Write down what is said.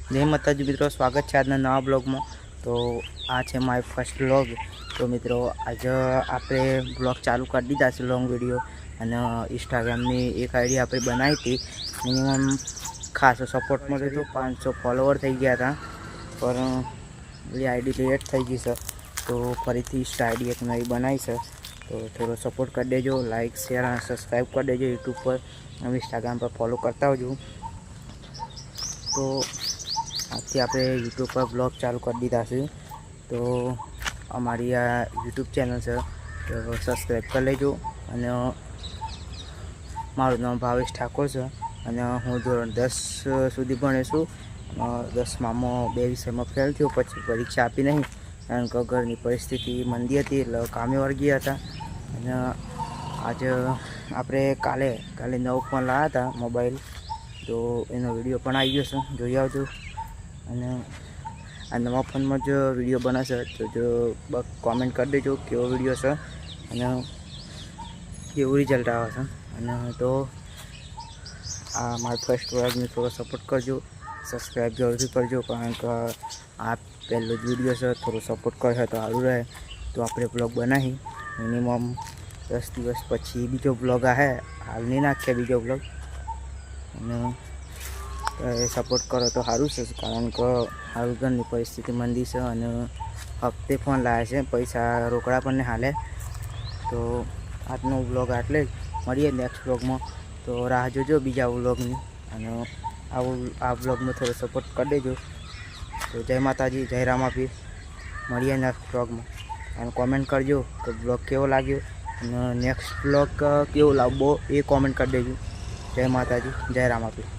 जय माताजी मित्रों, स्वागत है आज नवा ब्लॉग में। तो आज है माय फर्स्ट ब्लॉग। तो मित्रों आज आप ब्लॉग चालू कर दीधा से लॉन्ग वीडियो અને ઇન્સ્ટાગ્રામની એક આઈડી આપણે બનાવી હતી। મિનિમમ ખાસો સપોર્ટ મળ્યો હતો, 500 ફોલોવર થઈ ગયા હતા, પણ એ આઈડી લેટ થઈ ગઈ છે। તો ફરીથી ઇન્સ્ટા આઈડી એક નવી બનાવી છે, તો થોડો સપોર્ટ કરી દેજો, લાઇક શેર અને સબસ્ક્રાઈબ કરી દેજો યુટ્યુબ પર અને ઇન્સ્ટાગ્રામ પર ફોલો કરતા હોજો। तो आज आप यूट्यूब पर ब्लॉग चालू कर दीधा से, तो अमारी आ यूट्यूब चैनल से तो सब्सक्राइब कर लेजो। अने मारू नाम भावेश ठाकुर से अने हूँ धोरण 10 सुधी भणे छूँ। 10मा 2 विषय में फेल थयो, पछी परीक्षा आपी नहीं कारण के घरनी परिस्थिति मंदी हती एटले कामे वळगी हता। अने आज आपणे काले नवो फोन लाव्या हता मोबाइल, तो एनो विडियो पण आई गयो छे, जोई आवजो। अने आ नवा फोन में जो विडियो बने छे तो जो कॉमेंट कर देजो केवो विडियो छे अने केवो रिजल्ट आवे छे। अने तो आ मारा फर्स्ट व्लॉग ने थोड़ा सपोर्ट करजो, सब्सक्राइब जरूर करजो कारण के आ पहलो ज विडियो छे, थोड़ा सपोर्ट करशो तो सारूं रहे। तो आपणे ब्लॉग बनावी मिनिमम 10 दिवस पछी बीजो ब्लॉग आहे, हाल नहीं नाखे बीजो ब्लॉग। सपोर्ट करो तो सारूँ है कारण के हाल घरनी परिस्थिति मंदी से अने हफ्ते फोन लाया है, पैसा रोकड़ा पण नहीं हाले। तो आजनो ब्लॉग आटले ज, मळीए नेक्स्ट ब्लॉग में। तो राह जोजो बीजा ब्लॉगनी अने आ ब्लॉग में थोड़ा सपोर्ट कर देजो। तो जय माताजी, जय रामापीर, मळीए नेक्स्ट ब्लॉग में अने कॉमेंट करजो कि ब्लॉग केवो लाग्यो अने नेक्स्ट ब्लॉग केवो लावबो ए कॉमेंट कर देजो। जय माताजी, जय रामापीर।